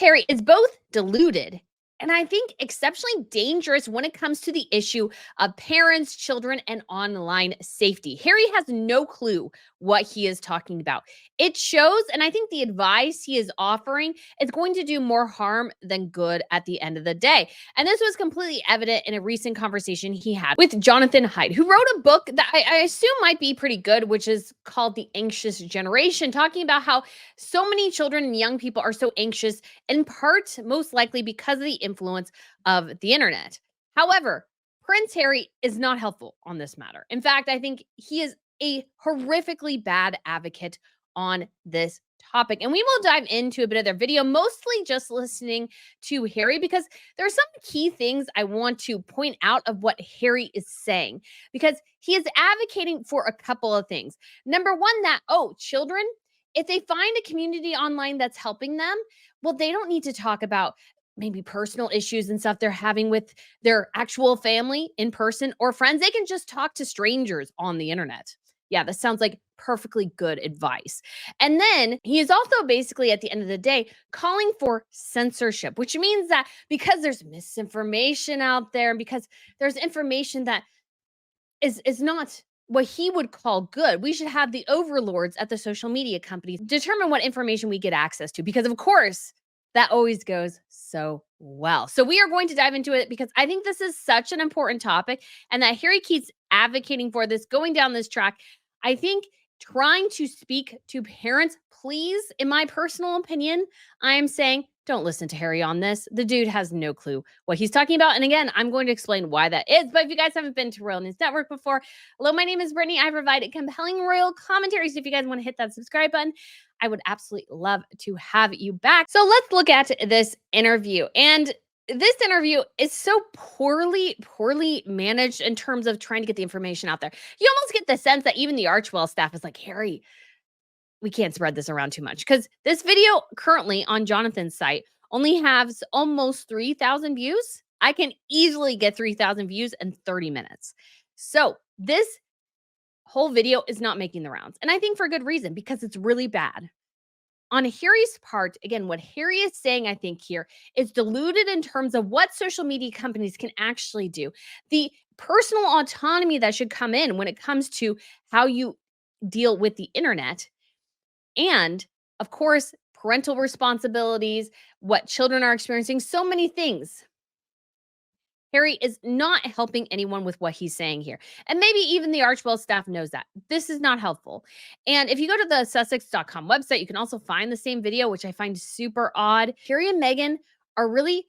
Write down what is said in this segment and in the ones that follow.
Harry is both deluded and I think exceptionally dangerous when it comes to the issue of parents, children, and online safety. Harry has no clue what he is talking about. It shows, and I think the advice he is offering is going to do more harm than good at the end of the day. And this was completely evident in a recent conversation he had with Jonathan Haidt, who wrote a book that I assume might be pretty good, which is called The Anxious Generation, talking about how so many children and young people are so anxious, in part, most likely because of the influence of the internet. However, Prince Harry is not helpful on this matter. In fact, I think he is a horrifically bad advocate on this topic. And we will dive into a bit of their video, mostly just listening to Harry, because there are some key things I want to point out of what Harry is saying, because he is advocating for a couple of things. Number one, that, children, if they find a community online that's helping them, well, they don't need to talk about maybe personal issues and stuff they're having with their actual family in person or friends. They can just talk to strangers on the internet. Yeah, this sounds like perfectly good advice. And then he is also basically, at the end of the day, calling for censorship, which means that because there's misinformation out there and because there's information that is not what he would call good, we should have the overlords at the social media companies determine what information we get access to, because of course that always goes so well. So we are going to dive into it because I think this is such an important topic, and that Harry keeps advocating for this, going down this track. I think trying to speak to parents, please, in my personal opinion, I am saying don't listen to Harry on this. The dude has no clue what he's talking about. And again, I'm going to explain why that is. But if you guys haven't been to Royal News Network before, hello, my name is Brittany. I provide compelling royal commentary. So if you guys want to hit that subscribe button, I would absolutely love to have you back. So let's look at this interview. And this interview is so poorly managed in terms of trying to get the information out there. You almost get the sense that even the Archwell staff is like, Harry, we can't spread this around too much, because this video currently on Jonathan's site only has almost 3,000 views. I can easily get 3,000 views in 30 minutes. So this whole video is not making the rounds. And I think for good reason, because it's really bad. On Harry's part, again, what Harry is saying, I think here, is deluded in terms of what social media companies can actually do. The personal autonomy that should come in when it comes to how you deal with the internet. And of course, parental responsibilities, what children are experiencing, so many things. Harry is not helping anyone with what he's saying here. And maybe even the Archwell staff knows that. This is not helpful. And if you go to the Sussex.com website, you can also find the same video, which I find super odd. Harry and Meghan are really,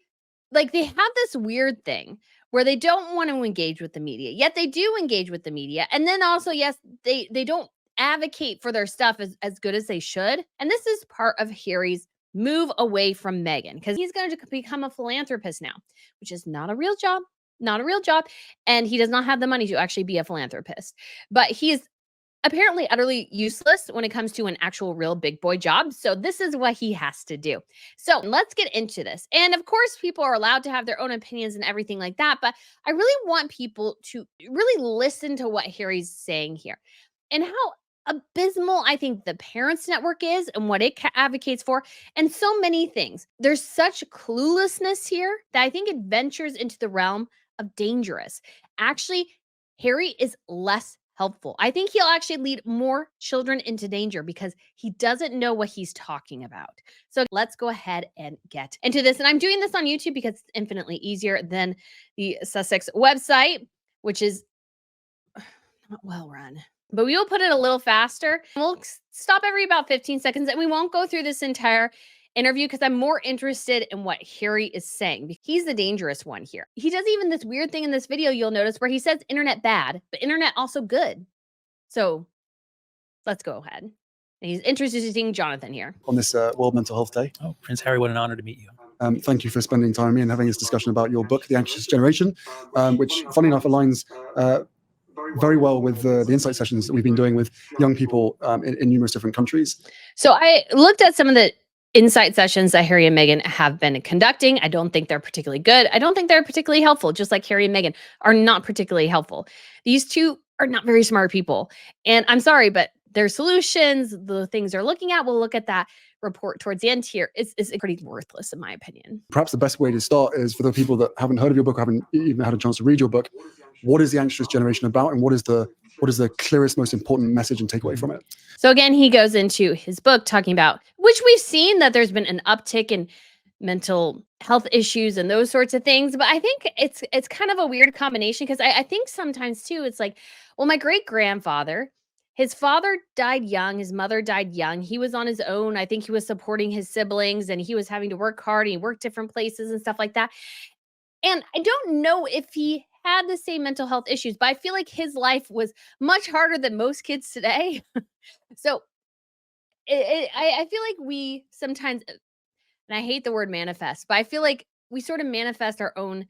like, they have this weird thing where they don't want to engage with the media, yet they do engage with the media. And then also, yes, they don't advocate for their stuff as good as they should. And this is part of Harry's move away from Meghan, because he's going to become a philanthropist now, which is not a real job, and he does not have the money to actually be a philanthropist. But he is apparently utterly useless when it comes to an actual real big boy job. So this is what he has to do. So let's get into this. And of course, people are allowed to have their own opinions and everything like that. But I really want people to really listen to what Harry's saying here and how abysmal I think the Parents Network is and what it advocates for, and so many things. There's such cluelessness here that I think it ventures into the realm of dangerous. Actually, Harry is less helpful. I think he'll actually lead more children into danger because he doesn't know what he's talking about. So let's go ahead and get into this. And I'm doing this on YouTube because it's infinitely easier than the Sussex website, which is not well run. But we will put it a little faster. We'll stop every about 15 seconds, and we won't go through this entire interview because I'm more interested in what Harry is saying. He's the dangerous one here. He does even this weird thing in this video, you'll notice, where he says internet bad, but internet also good. So let's go ahead. And he's introducing Jonathan here. On this World Mental Health Day. Oh, Prince Harry, what an honor to meet you. Thank you for spending time with me and having this discussion about your book, The Anxious Generation, which, funny enough, aligns very well with the insight sessions that we've been doing with young people in numerous different countries. So I looked at some of the insight sessions that Harry and Meghan have been conducting. I don't think they're particularly good. I don't think they're particularly helpful, just like Harry and Meghan are not particularly helpful. These two are not very smart people. And I'm sorry, but their solutions, the things they're looking at, we'll look at that. report towards the end here is pretty worthless, in my opinion. Perhaps the best way to start is for the people that haven't heard of your book, haven't even had a chance to read your book. What is the anxious generation about, and what is the clearest, most important message and takeaway from it? So again, he goes into his book talking about, which we've seen that there's been an uptick in mental health issues and those sorts of things. But I think it's kind of a weird combination, because I think sometimes too, it's like, well, my great grandfather, his father died young, his mother died young. He was on his own. I think he was supporting his siblings, and he was having to work hard, and he worked different places and stuff like that. And I don't know if he had the same mental health issues, but I feel like his life was much harder than most kids today. So I feel like we sometimes, and I hate the word manifest, but I feel like we sort of manifest our own,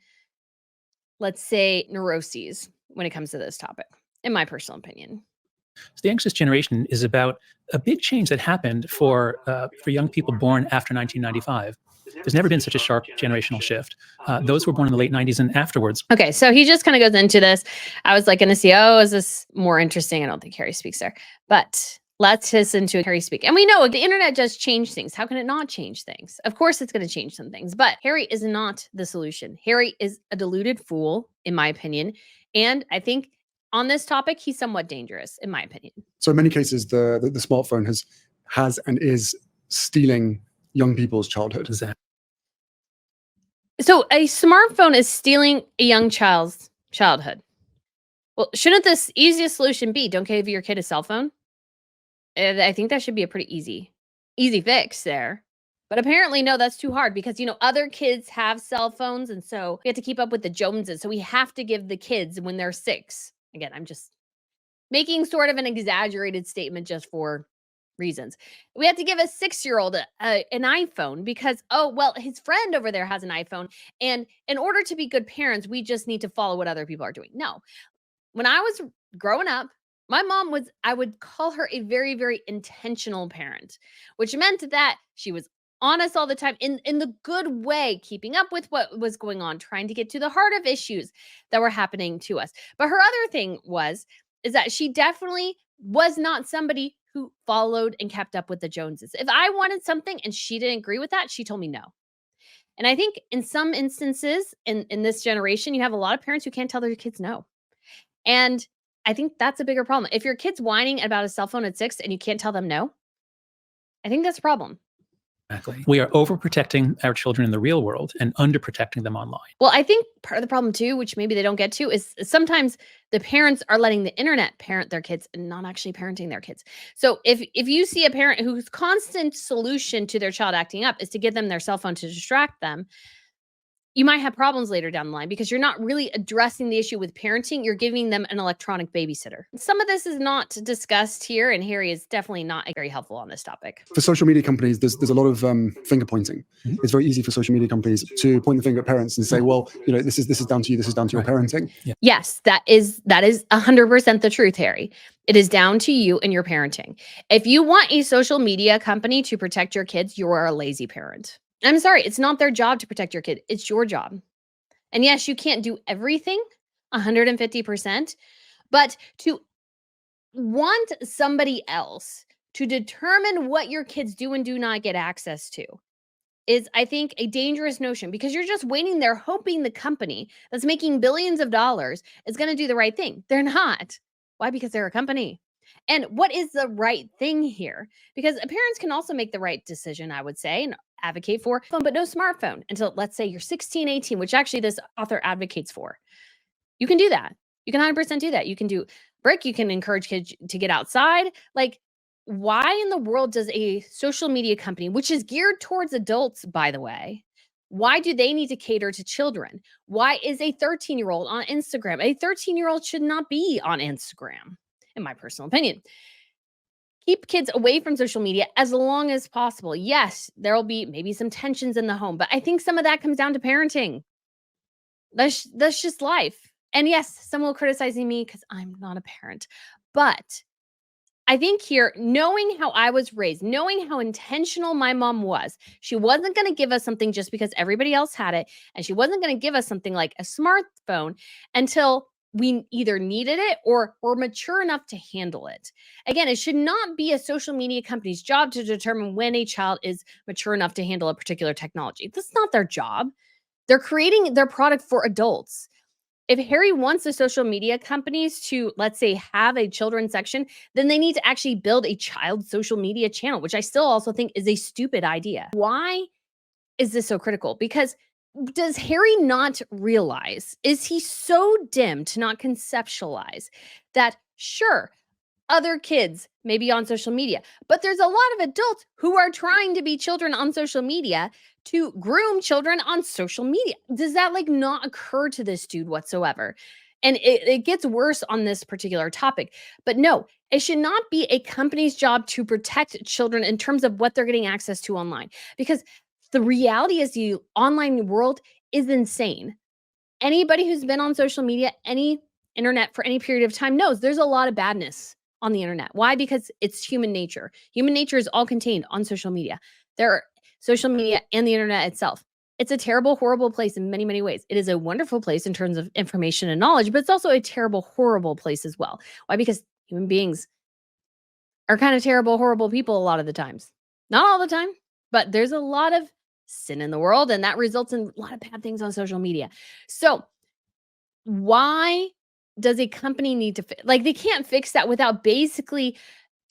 let's say, neuroses when it comes to this topic, in my personal opinion. So the anxious generation is about a big change that happened for young people born after 1995. There's never been such a sharp generational shift. Those who were born in the late 90s and afterwards. Okay, so he just kind of goes into this. I was like going to see, oh, is this more interesting? I don't think Harry speaks there, but let's listen to Harry speak. And we know the internet does change things. How can it not change things? Of course, it's going to change some things, but Harry is not the solution. Harry is a deluded fool, in my opinion. And I think on this topic, he's somewhat dangerous, in my opinion. So in many cases, the smartphone has and is stealing young people's childhood. Exactly. So a smartphone is stealing a young child's childhood. Well, shouldn't this easiest solution be don't give your kid a cell phone? I think that should be a pretty easy fix there. But apparently, no, that's too hard, because, other kids have cell phones. And so we have to keep up with the Joneses. So we have to give the kids when they're 6. Again, I'm just making sort of an exaggerated statement just for reasons. We have to give a 6-year-old an iPhone because, oh, well, his friend over there has an iPhone. And in order to be good parents, we just need to follow what other people are doing. No. When I was growing up, my mom I would call her a very, very intentional parent, which meant that she was honest all the time in the good way, keeping up with what was going on, trying to get to the heart of issues that were happening to us. But her other thing is that she definitely was not somebody who followed and kept up with the Joneses. If I wanted something and she didn't agree with that, she told me no. And I think in some instances in this generation, you have a lot of parents who can't tell their kids no. And I think that's a bigger problem. If your kid's whining about a cell phone at 6 and you can't tell them no, I think that's a problem. Exactly. We are overprotecting our children in the real world and underprotecting them online. Well, I think part of the problem too, which maybe they don't get to, is sometimes the parents are letting the internet parent their kids and not actually parenting their kids. So if you see a parent whose constant solution to their child acting up is to give them their cell phone to distract them, you might have problems later down the line because you're not really addressing the issue with parenting. You're giving them an electronic babysitter. Some of this is not discussed here, and Harry is definitely not very helpful on this topic. For social media companies, there's a lot of finger pointing. Mm-hmm. It's very easy for social media companies to point the finger at parents and say, well, this is down to you. This is down to your parenting. Yeah. Yes, that is 100% the truth, Harry. It is down to you and your parenting. If you want a social media company to protect your kids, you are a lazy parent. I'm sorry, it's not their job to protect your kid. It's your job. And yes, you can't do everything 150%, but to want somebody else to determine what your kids do and do not get access to is, I think, a dangerous notion, because you're just waiting there hoping the company that's making billions of dollars is going to do the right thing. They're not. Why? Because they're a company. And what is the right thing here? Because parents can also make the right decision, I would say, and advocate for phone, but no smartphone until, let's say, you're 16, 18, which actually this author advocates for. You can do that. You can 100% do that. You can do brick. You can encourage kids to get outside. Like, why in the world does a social media company, which is geared towards adults, by the way, why do they need to cater to children? Why is a 13-year-old on Instagram? A 13-year-old should not be on Instagram, in my personal opinion. Keep kids away from social media as long as possible. Yes, there will be maybe some tensions in the home, but I think some of that comes down to parenting. That's just life. And yes, some will criticize me because I'm not a parent. But I think here, knowing how I was raised, knowing how intentional my mom was, she wasn't going to give us something just because everybody else had it. And she wasn't going to give us something like a smartphone until we either needed it or we're mature enough to handle it. Again, it should not be a social media company's job to determine when a child is mature enough to handle a particular technology. That's not their job. They're creating their product for adults. If Harry wants the social media companies to, let's say, have a children's section, then they need to actually build a child social media channel, which I still also think is a stupid idea. Why is this so critical? Because does Harry not realize, is he so dim to not conceptualize that, sure, other kids may be on social media, but there's a lot of adults who are trying to be children on social media to groom children on social media? Does that like not occur to this dude whatsoever? And it gets worse on this particular topic. But no, it should not be a company's job to protect children in terms of what they're getting access to online. Because the reality is the online world is insane. Anybody who's been on social media, any internet for any period of time knows there's a lot of badness on the internet. Why? Because it's human nature. Human nature is all contained on social media. There are social media and the internet itself. It's a terrible, horrible place in many, many ways. It is a wonderful place in terms of information and knowledge, but it's also a terrible, horrible place as well. Why? Because human beings are kind of terrible, horrible people a lot of the times. Not all the time, but there's a lot of sin in the world, and that results in a lot of bad things on social media. So why does a company need to like, they can't fix that without basically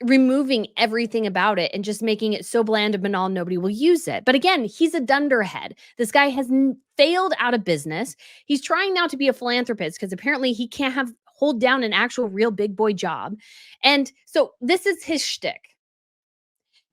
removing everything about it and just making it so bland and banal nobody will use it. But again, he's a dunderhead. This guy has failed out of business. He's trying now to be a philanthropist because apparently he can't hold down an actual real big boy job. And so this is his shtick.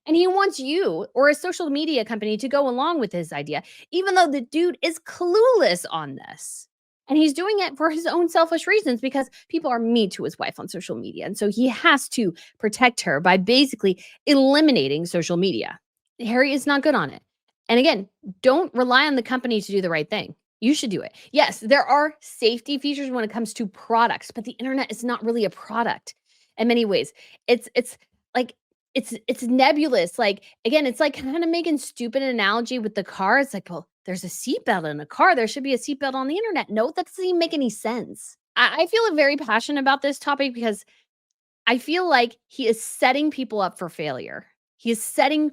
And he wants you or a social media company to go along with his idea, even though the dude is clueless on this. And he's doing it for his own selfish reasons because people are mean to his wife on social media. And so he has to protect her by basically eliminating social media. Harry is not good on it. And again, don't rely on the company to do the right thing. You should do it. Yes, there are safety features when it comes to products, but the internet is not really a product in many ways. It's like it's nebulous. Like, again, it's like kind of making stupid analogy with the car. It's like, well, there's a seatbelt in a car. There should be a seatbelt on the internet. No, that doesn't even make any sense. I feel very passionate about this topic because I feel like he is setting people up for failure. He is setting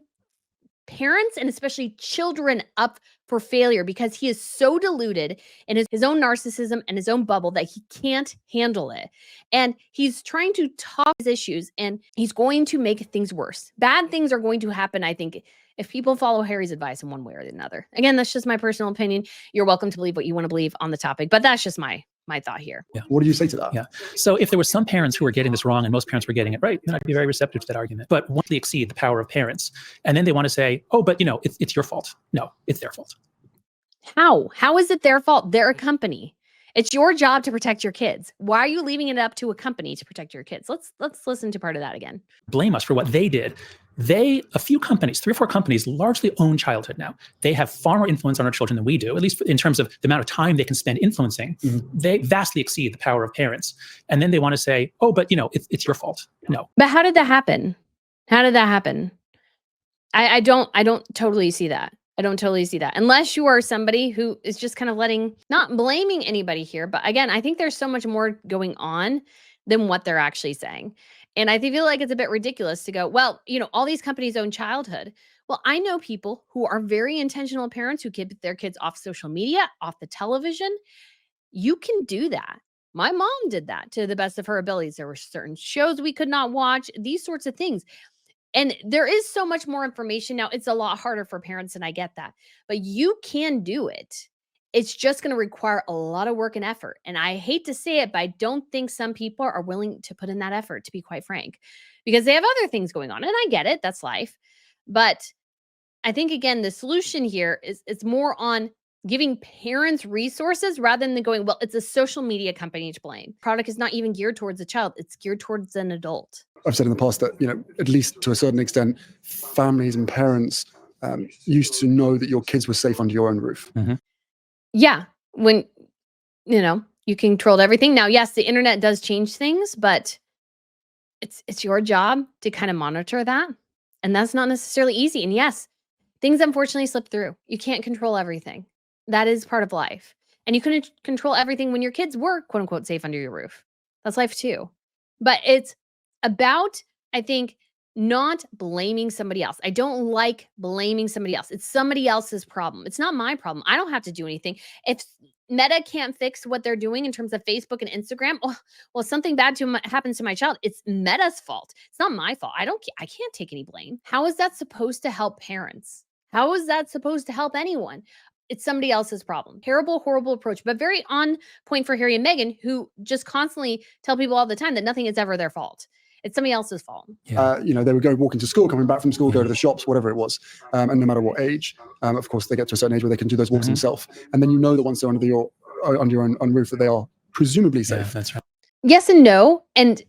parents and especially children up for failure because he is so deluded in his own narcissism and his own bubble that he can't handle it. And he's trying to talk his issues and he's going to make things worse. Bad things are going to happen, I think, if people follow Harry's advice in one way or another. Again, that's just my personal opinion. You're welcome to believe what you want to believe on the topic, but that's just my thought here. Yeah. What do you say to that? Yeah. So if there were some parents who were getting this wrong and most parents were getting it right, then I'd be very receptive to that argument. But once they exceed the power of parents, and then they want to say, oh, but it's your fault. No, it's their fault. How? How is it their fault? They're a company. It's your job to protect your kids. Why are you leaving it up to a company to protect your kids? Let's listen to part of that again. Blame us for what they did. A few companies, 3 or 4 companies, largely own childhood now. They have far more influence on our children than we do, at least in terms of the amount of time they can spend influencing. Mm-hmm. They vastly exceed the power of parents. And then they want to say, oh, but it's your fault. No. But how did that happen? How did that happen? I don't totally see that. I don't totally see that. Unless you are somebody who is just kind of not blaming anybody here. But again, I think there's so much more going on than what they're actually saying. And I feel like it's a bit ridiculous to go, well, all these companies own childhood. Well, I know people who are very intentional parents who keep their kids off social media, off the television. You can do that. My mom did that to the best of her abilities. There were certain shows we could not watch, these sorts of things. And there is so much more information now. It's a lot harder for parents, and I get that. But you can do it. It's just going to require a lot of work and effort. And I hate to say it, but I don't think some people are willing to put in that effort, to be quite frank, because they have other things going on. And I get it. That's life. But I think, again, the solution here is it's more on giving parents resources rather than going, well, it's a social media company to blame. Product is not even geared towards a child. It's geared towards an adult. I've said in the past that, at least to a certain extent, families and parents used to know that your kids were safe under your own roof. Mm-hmm. Yeah. When, you controlled everything. Now, yes, the internet does change things, but it's your job to kind of monitor that. And that's not necessarily easy. And yes, things unfortunately slip through. You can't control everything. That is part of life. And you couldn't control everything when your kids were quote unquote safe under your roof. That's life too. But it's about, I think, not blaming somebody else. I don't like blaming somebody else. It's somebody else's problem. It's not my problem. I don't have to do anything. If Meta can't fix what they're doing in terms of Facebook and Instagram, well, something bad happens to my child. It's Meta's fault. It's not my fault. I can't take any blame. How is that supposed to help parents? How is that supposed to help anyone? It's somebody else's problem. Terrible, horrible approach, but very on point for Harry and Meghan, who just constantly tell people all the time that nothing is ever their fault. It's somebody else's fault. Yeah. They would go walking to school, coming back from school, go to the shops, whatever it was. And no matter what age, of course, they get to a certain age where they can do those walks themselves. And then that once they're under your own roof, that they are presumably safe. Yeah, that's right. Yes and no. And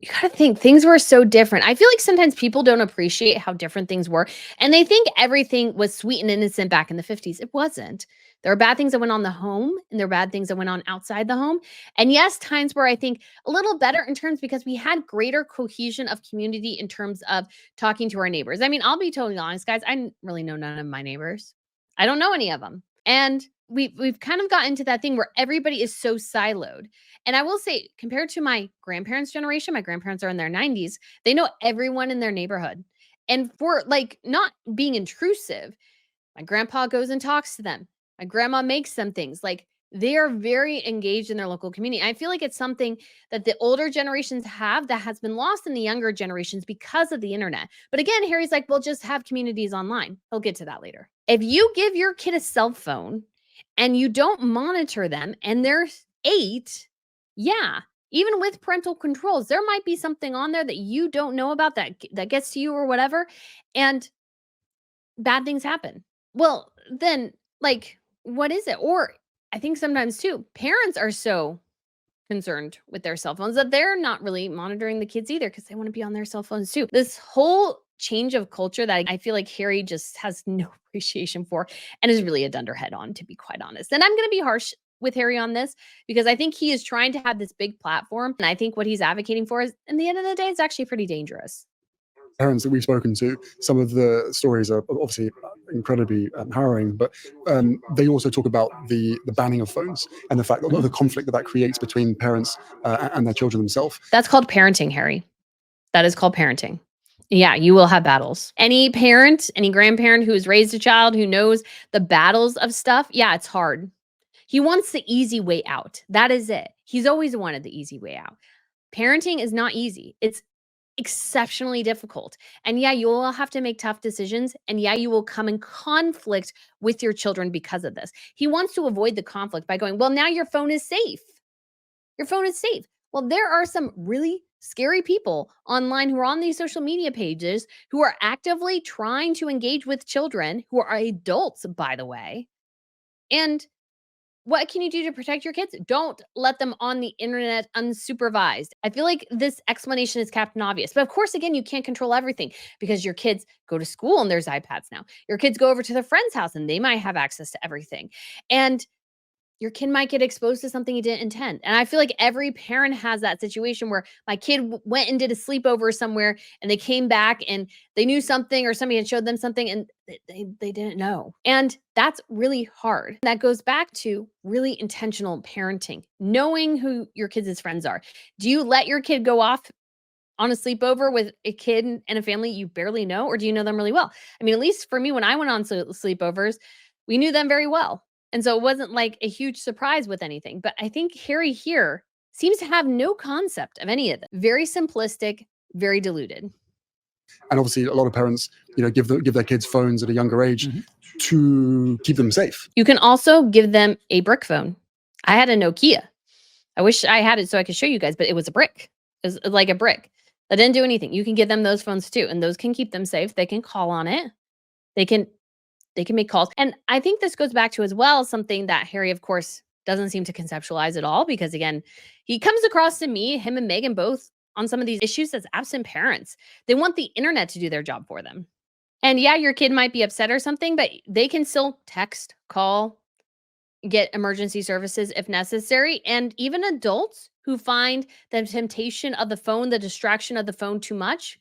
you got to think things were so different. I feel like sometimes people don't appreciate how different things were. And they think everything was sweet and innocent back in the 50s. It wasn't. There are bad things that went on the home and there are bad things that went on outside the home. And yes, times were, I think, a little better in terms because we had greater cohesion of community in terms of talking to our neighbors. I mean, I'll be totally honest, guys. I really know none of my neighbors. I don't know any of them. And we've kind of gotten into that thing where everybody is so siloed. And I will say, compared to my grandparents' generation, my grandparents are in their 90s, they know everyone in their neighborhood. And for like not being intrusive, my grandpa goes and talks to them. My grandma makes them things. Like they are very engaged in their local community. I feel like it's something that the older generations have that has been lost in the younger generations because of the internet. But again, Harry's like, well, just have communities online. He'll get to that later. If you give your kid a cell phone and you don't monitor them and they're 8, yeah, even with parental controls, there might be something on there that you don't know about that gets to you or whatever, and bad things happen. Well, then, like, what is it? Or I think sometimes too, parents are so concerned with their cell phones that they're not really monitoring the kids either because they want to be on their cell phones too. This whole change of culture that I feel like Harry just has no appreciation for and is really a dunderhead on, to be quite honest. And I'm going to be harsh with Harry on this because I think he is trying to have this big platform. And I think what he's advocating for is, in the end of the day, it's actually pretty dangerous. Parents that we've spoken to, some of the stories are obviously incredibly harrowing, but they also talk about the banning of phones and the fact that the conflict that creates between parents and their children themselves. That's called parenting, Harry. That is called parenting. Yeah, you will have battles. Any parent, any grandparent who has raised a child who knows the battles of stuff, yeah, it's hard. He wants the easy way out. That is it. He's always wanted the easy way out. Parenting is not easy. It's exceptionally difficult. And yeah, you will have to make tough decisions. And yeah, you will come in conflict with your children because of this. He wants to avoid the conflict by going, well, now your phone is safe. Your phone is safe. Well, there are some really scary people online who are on these social media pages who are actively trying to engage with children who are adults, by the way. And what can you do to protect your kids? Don't let them on the internet unsupervised. I feel like this explanation is Captain Obvious. But of course, again, you can't control everything because your kids go to school and there's iPads now. Your kids go over to their friend's house and they might have access to everything. And your kid might get exposed to something you didn't intend. And I feel like every parent has that situation where my kid went and did a sleepover somewhere and they came back and they knew something or somebody had showed them something and they didn't know. And that's really hard. That goes back to really intentional parenting, knowing who your kids' friends are. Do you let your kid go off on a sleepover with a kid and a family you barely know, or do you know them really well? I mean, at least for me, when I went on sleepovers, we knew them very well. And so it wasn't like a huge surprise with anything. But I think Harry here seems to have no concept of any of it. Very simplistic, very deluded. And obviously, a lot of parents, give their kids phones at a younger age to keep them safe. You can also give them a brick phone. I had a Nokia. I wish I had it so I could show you guys, but it was a brick. It was like a brick that didn't do anything. You can give them those phones too, and those can keep them safe. They can call on it. They can make calls. And I think this goes back to as well something that Harry, of course, doesn't seem to conceptualize at all, because again, he comes across to me, him and Meghan both on some of these issues as absent parents. They want the internet to do their job for them. And yeah, your kid might be upset or something, but they can still text, call, get emergency services if necessary. And even adults who find the temptation of the phone, the distraction of the phone too much,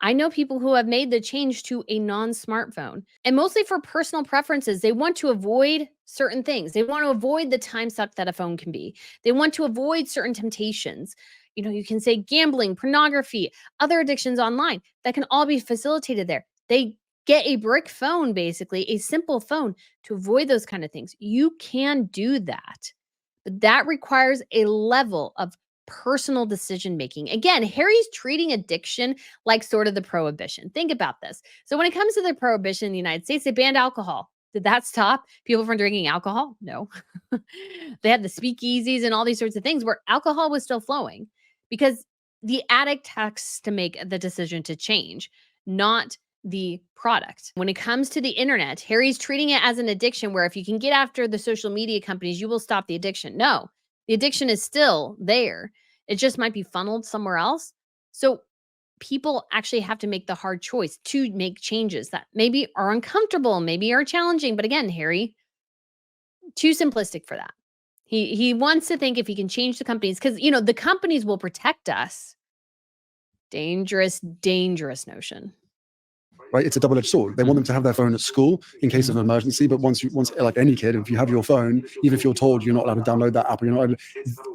I know people who have made the change to a non-smartphone, and mostly for personal preferences. They want to avoid certain things. They want to avoid the time suck that a phone can be. They want to avoid certain temptations. You can say gambling, pornography, other addictions online that can all be facilitated there. They get a brick phone, basically, a simple phone to avoid those kind of things. You can do that. But that requires a level of personal decision making. Again, Harry's treating addiction like sort of the prohibition. Think about this. So when it comes to the prohibition in the United States, they banned alcohol. Did that stop people from drinking alcohol? No. They had the speakeasies and all these sorts of things where alcohol was still flowing because the addict has to make the decision to change, not the product. When it comes to the internet, Harry's treating it as an addiction where if you can get after the social media companies, you will stop the addiction. No, the addiction is still there. It just might be funneled somewhere else. So people actually have to make the hard choice to make changes that maybe are uncomfortable, maybe are challenging. But again, Harry, too simplistic for that. He wants to think if he can change the companies, because the companies will protect us. Dangerous, dangerous notion. Right, it's a double-edged sword. They want them to have their phone at school in case of an emergency, but once like any kid, if you have your phone, even if you're told you're not allowed to download that app, or you're not allowed,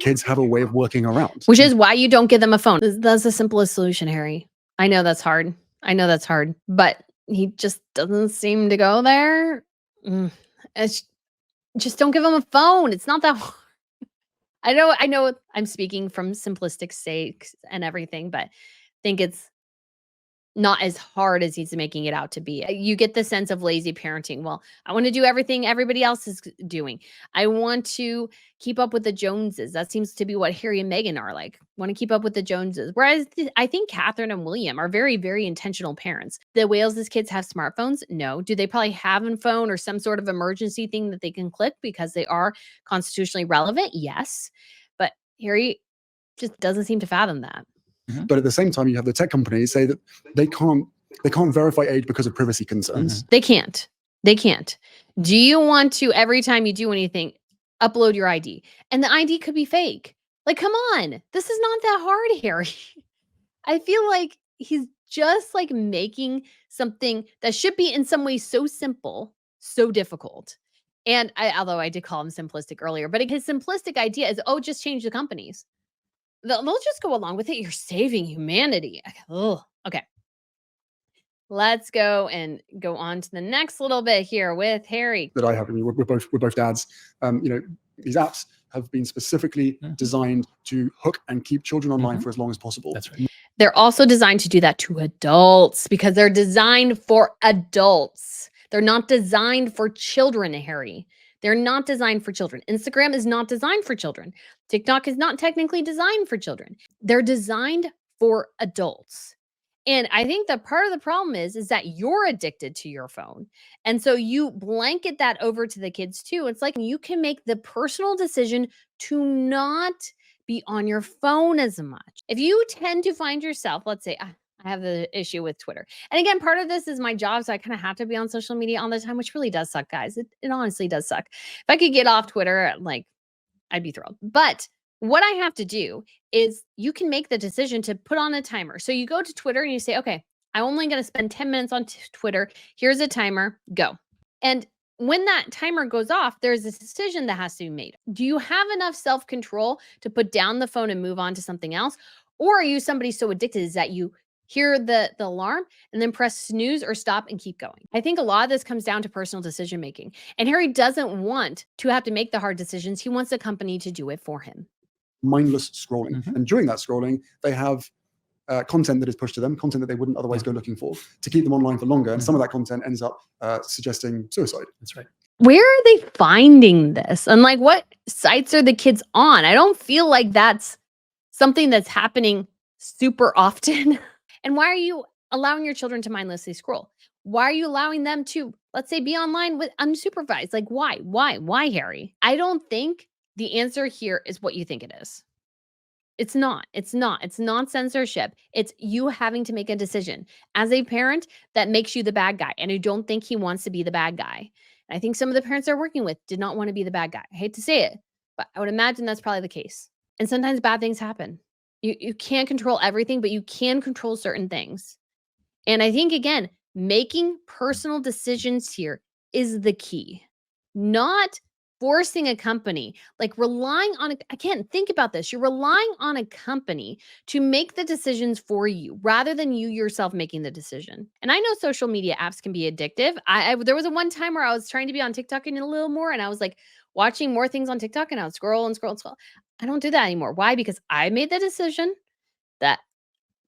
kids have a way of working around. Which is why you don't give them a phone. That's the simplest solution, Harry. I know that's hard. But he just doesn't seem to go there. It's just don't give them a phone. It's not that hard. I know I'm speaking from simplistic sakes and everything, but I think it's not as hard as he's making it out to be. You get the sense of lazy parenting. Well, I want to do everything everybody else is doing. I want to keep up with the Joneses. That seems to be what Harry and Meghan are like. Want to keep up with the Joneses. Whereas I think Catherine and William are very, very intentional parents. The Wales' kids have smartphones? No. Do they probably have a phone or some sort of emergency thing that they can click because they are constitutionally relevant? Yes. But Harry just doesn't seem to fathom that. But at the same time, you have the tech companies say that they can't verify age because of privacy concerns. They can't. Do you want to, every time you do anything, upload your ID? And the ID could be fake. Like, come on. This is not that hard, Harry. I feel like he's just like making something that should be in some ways so simple, so difficult. And although I did call him simplistic earlier, but his simplistic idea is, just change the companies. They'll just go along with it. You're saving humanity. Okay. Let's go on to the next little bit here with Harry. That I have. I mean, we're both dads. These apps have been specifically designed to hook and keep children online for as long as possible. That's right. They're also designed to do that to adults because they're designed for adults. They're not designed for children, Harry. They're not designed for children. Instagram is not designed for children. TikTok is not technically designed for children. They're designed for adults. And I think that part of the problem is that you're addicted to your phone. And so you blanket that over to the kids too. It's like you can make the personal decision to not be on your phone as much. If you tend to find yourself, let's say, I have the issue with Twitter. And again, part of this is my job. So I kind of have to be on social media all the time, which really does suck, guys. It honestly does suck. If I could get off Twitter, I'd be thrilled. But what I have to do is you can make the decision to put on a timer. So you go to Twitter and you say, okay, I'm only going to spend 10 minutes on Twitter. Here's a timer, go. And when that timer goes off, there's a decision that has to be made. Do you have enough self-control to put down the phone and move on to something else? Or are you somebody so addicted is that you hear the alarm and then press snooze or stop and keep going? I think a lot of this comes down to personal decision making. And Harry doesn't want to have to make the hard decisions. He wants a company to do it for him. Mindless scrolling. And during that scrolling, they have content that is pushed to them, content that they wouldn't otherwise go looking for, to keep them online for longer. And some of that content ends up suggesting suicide. That's right. Where are they finding this? And what sites are the kids on? I don't feel like that's something that's happening super often. And why are you allowing your children to mindlessly scroll? Why are you allowing them to, let's say, be online with unsupervised? Why, Harry? I don't think the answer here is what you think it is. It's not censorship. It's you having to make a decision as a parent that makes you the bad guy. And I don't think he wants to be the bad guy. And I think some of the parents they're working with did not want to be the bad guy. I hate to say it, but I would imagine that's probably the case. And sometimes bad things happen. You can't control everything, but you can control certain things. And I think, again, making personal decisions here is the key, not forcing a company, like relying on a, again, think about this. You're relying on a company to make the decisions for you rather than you yourself making the decision. And I know social media apps can be addictive. There was a one time where I was trying to be on TikTok and a little more, and I was like watching more things on TikTok, and I would scroll and scroll and scroll. I don't do that anymore. Why? Because I made the decision that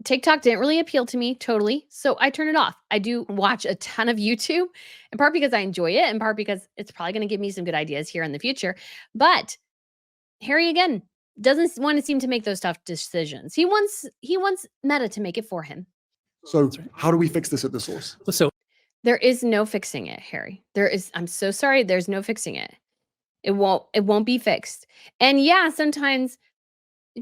TikTok didn't really appeal to me totally, so I turn it off. I do watch a ton of YouTube, in part because I enjoy it, in part because it's probably gonna give me some good ideas here in the future. But Harry, again, doesn't wanna seem to make those tough decisions. He wants Meta to make it for him. So how do we fix this at the source? So There is no fixing it, Harry. I'm so sorry, there's no fixing it. It won't be fixed. And yeah, sometimes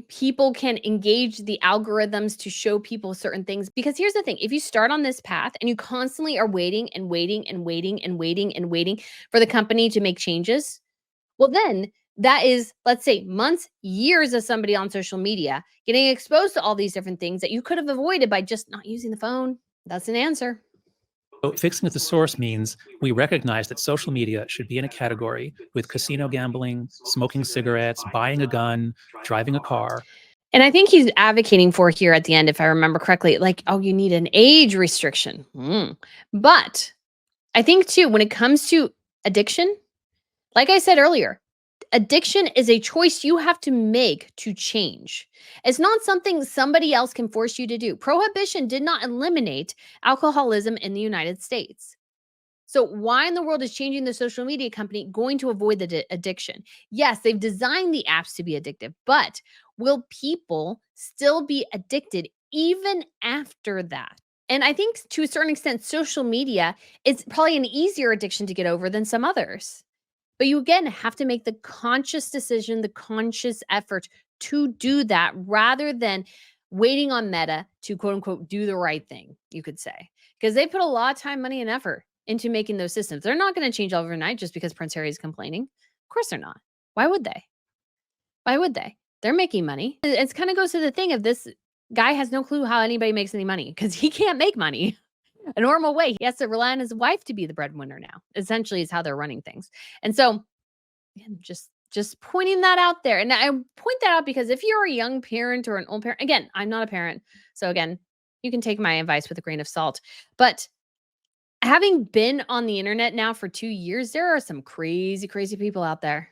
people can engage the algorithms to show people certain things. Because here's the thing, if you start on this path and you constantly are waiting and waiting and waiting and waiting and waiting for the company to make changes, well, then that is, let's say, months, years of somebody on social media getting exposed to all these different things that you could have avoided by just not using the phone. That's an answer. fixing at the source means we recognize that social media should be in a category with casino gambling, smoking cigarettes, buying a gun, driving a car. And I think he's advocating for here at the end, if I remember correctly, like, oh, you need an age restriction. But I think too, when it comes to addiction, like I said earlier, addiction is a choice you have to make to change. It's not something somebody else can force you to do. Prohibition did not eliminate alcoholism in the United States. So why in the world is changing the social media company going to avoid the addiction? Yes, they've designed the apps to be addictive, but will people still be addicted even after that? And I think to a certain extent, social media is probably an easier addiction to get over than some others. But you again have to make the conscious decision, the conscious effort to do that rather than waiting on Meta to quote unquote do the right thing, you could say. Because they put a lot of time, money, and effort into making those systems. They're not going to change overnight just because Prince Harry is complaining. Of course they're not. Why would they? Why would they? They're making money. It kind of goes to the thing of this guy has no clue how anybody makes any money because he can't make money a normal way. He has to rely on his wife to be the breadwinner now. Essentially, is how they're running things. And so, just pointing that out there. And I point that out because if you're a young parent or an old parent, again, I'm not a parent, so again, you can take my advice with a grain of salt. But having been on the internet now for 2 years, there are some crazy, crazy people out there.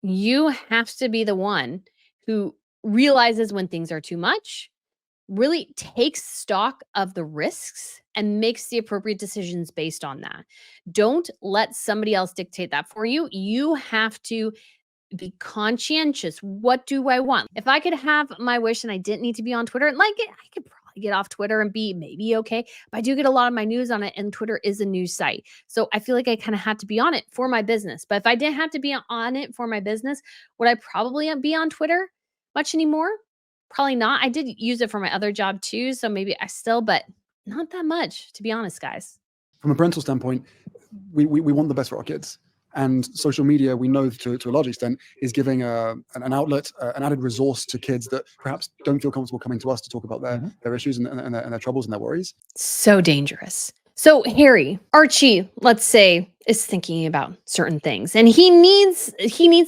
You have to be the one who realizes when things are too much, really takes stock of the risks and makes the appropriate decisions based on that. Don't let somebody else dictate that for you. You have to be conscientious. What do I want? If I could have my wish and I didn't need to be on Twitter, like I could probably get off Twitter and be maybe okay. But I do get a lot of my news on it, and Twitter is a news site. So I feel like I kind of had to be on it for my business. But if I didn't have to be on it for my business, would I probably be on Twitter much anymore? Probably not. I did use it for my other job too. So maybe I still, but not that much, to be honest, guys. From a parental standpoint, we want the best for our kids. And social media, we know to a large extent, is giving an outlet, an added resource to kids that perhaps don't feel comfortable coming to us to talk about their issues and their troubles and their worries. So dangerous. So Harry, Archie, let's say, is thinking about certain things and he needs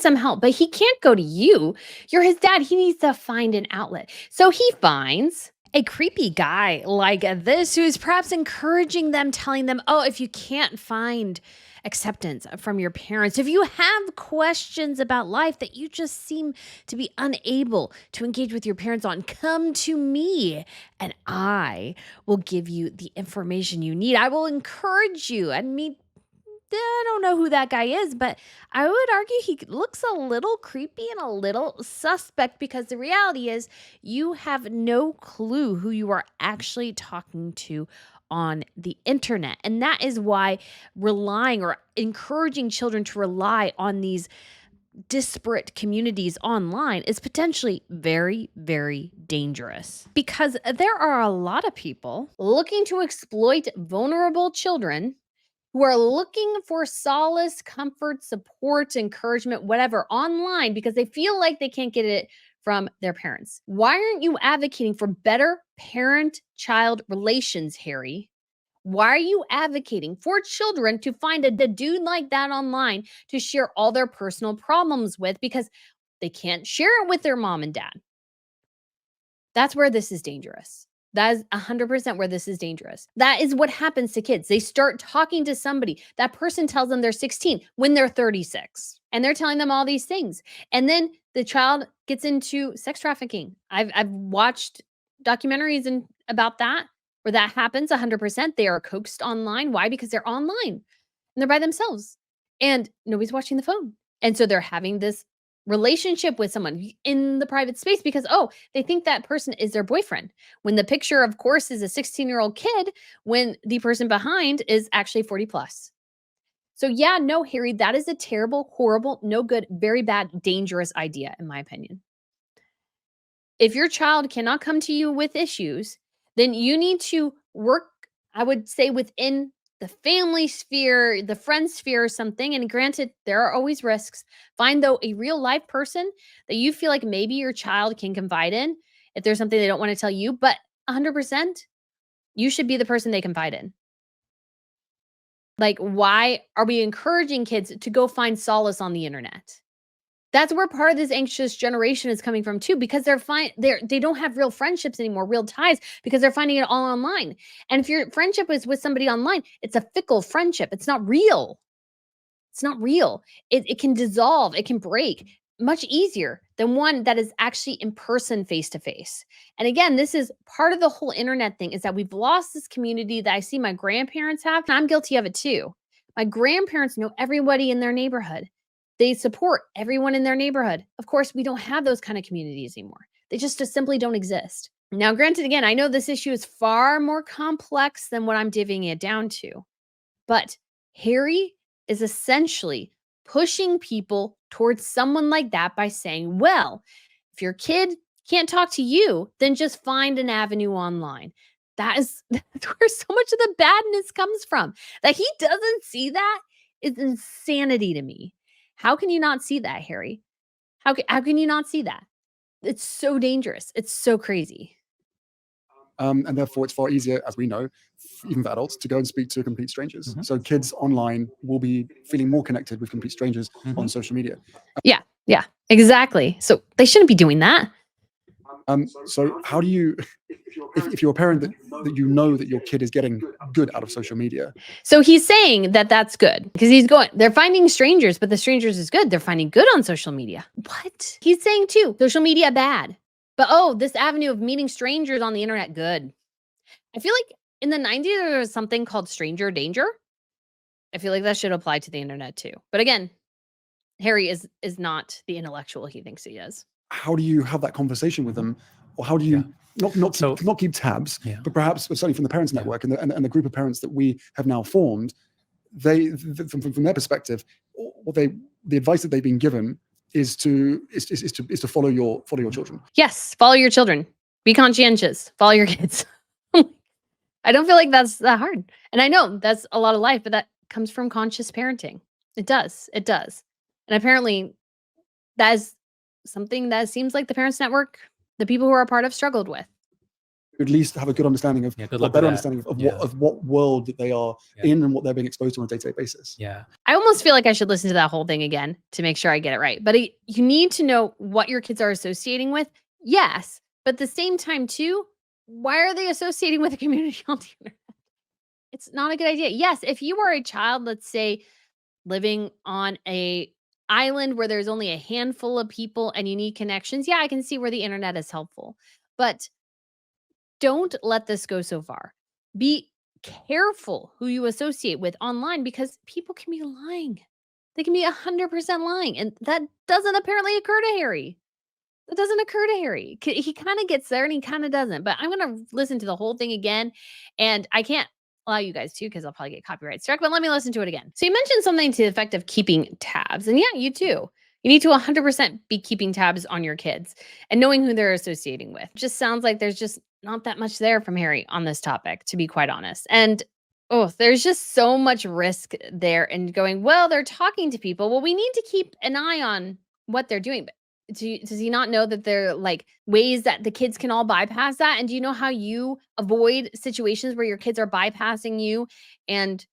some help, but he can't go to you. You're his dad. He needs to find an outlet. So he finds a creepy guy like this who is perhaps encouraging them, telling them, oh, if you can't find acceptance from your parents, if you have questions about life that you just seem to be unable to engage with your parents on, come to me and I will give you the information you need. I will encourage you. I mean, I don't know who that guy is, but I would argue he looks a little creepy and a little suspect because the reality is you have no clue who you are actually talking to on the internet. And that is why relying or encouraging children to rely on these disparate communities online is potentially very, very dangerous because there are a lot of people looking to exploit vulnerable children who are looking for solace, comfort, support, encouragement, whatever, online because they feel like they can't get it from their parents. Why aren't you advocating for better parent-child relations, Harry? Why are you advocating for children to find a dude like that online to share all their personal problems with because they can't share it with their mom and dad? That's where this is dangerous. That is 100% where this is dangerous. That is what happens to kids. They start talking to somebody. That person tells them they're 16 when they're 36, and they're telling them all these things. And then the child gets into sex trafficking. I've watched documentaries about that where that happens 100%. They are coaxed online. Why? Because they're online and they're by themselves and nobody's watching the phone. And so they're having this relationship with someone in the private space because, oh, they think that person is their boyfriend. When the picture, of course, is a 16-year-old kid, when the person behind is actually 40 plus. So yeah, no, Harry, that is a terrible, horrible, no good, very bad, dangerous idea, in my opinion. If your child cannot come to you with issues, then you need to work, I would say, within the family sphere, the friend sphere, or something. And granted, there are always risks. Find, though, a real life person that you feel like maybe your child can confide in if there's something they don't want to tell you. But 100%, you should be the person they confide in. Like, why are we encouraging kids to go find solace on the internet? That's where part of this anxious generation is coming from too, because they don't have real friendships anymore, real ties, because they're finding it all online. And if your friendship is with somebody online, it's a fickle friendship. It's not real. It's not real. It can dissolve. It can break much easier than one that is actually in person, face to face. And again, this is part of the whole internet thing, is that we've lost this community that I see my grandparents have. And I'm guilty of it too. My grandparents know everybody in their neighborhood. They support everyone in their neighborhood. Of course, we don't have those kind of communities anymore. They just simply don't exist. Now, granted, again, I know this issue is far more complex than what I'm divvying it down to, but Harry is essentially pushing people towards someone like that by saying, well, if your kid can't talk to you, then just find an avenue online. That's where so much of the badness comes from. That he doesn't see that is insanity to me. How can you not see that, Harry? How can you not see that? It's so dangerous. It's so crazy. And therefore, it's far easier, as we know, even for adults, to go and speak to complete strangers. So kids online will be feeling more connected with complete strangers on social media. Yeah, exactly. So they shouldn't be doing that. So how do you, if you're a parent that you know that your kid is getting good out of social media? So he's saying that that's good because they're finding strangers, but the strangers is good. They're finding good on social media. What? He's saying too, social media bad. But this avenue of meeting strangers on the internet, good. I feel like in the 90s, there was something called stranger danger. I feel like that should apply to the internet too. But again, Harry is not the intellectual he thinks he is. How do you have that conversation with them? Or how do you not keep tabs, but perhaps certainly from the Parents Network and the group of parents that we have now formed, from their perspective, the advice that they've been given is to follow your children. Yes, follow your children. Be conscientious. Follow your kids. I don't feel like that's that hard. And I know that's a lot of life, but that comes from conscious parenting. It does. It does. And apparently that is something that seems like the Parents Network, the people who are a part of, struggled with. At least have a good understanding of a better understanding of what world that they are in and what they're being exposed to on a day-to-day basis. Yeah. I almost feel like I should listen to that whole thing again to make sure I get it right. But you need to know what your kids are associating with. Yes. But at the same time too, why are they associating with a community on the internet? It's not a good idea. Yes. If you are a child, let's say, living on a island where there's only a handful of people and you need connections, I can see where the internet is helpful. But don't let this go so far. Be careful who you associate with online because people can be lying. They can be 100% lying. And that doesn't apparently occur to Harry. It doesn't occur to Harry. He kind of gets there and he kind of doesn't. But I'm going to listen to the whole thing again. And I can't allow you guys to because I'll probably get copyright struck. But let me listen to it again. So you mentioned something to the effect of keeping tabs. And you too. You need to 100% be keeping tabs on your kids and knowing who they're associating with. It just sounds like there's just not that much there from Harry on this topic, to be quite honest. And there's just so much risk there and going, well, they're talking to people. Well, we need to keep an eye on what they're doing. But Does he not know that there are like ways that the kids can all bypass that? And do you know how you avoid situations where your kids are bypassing you and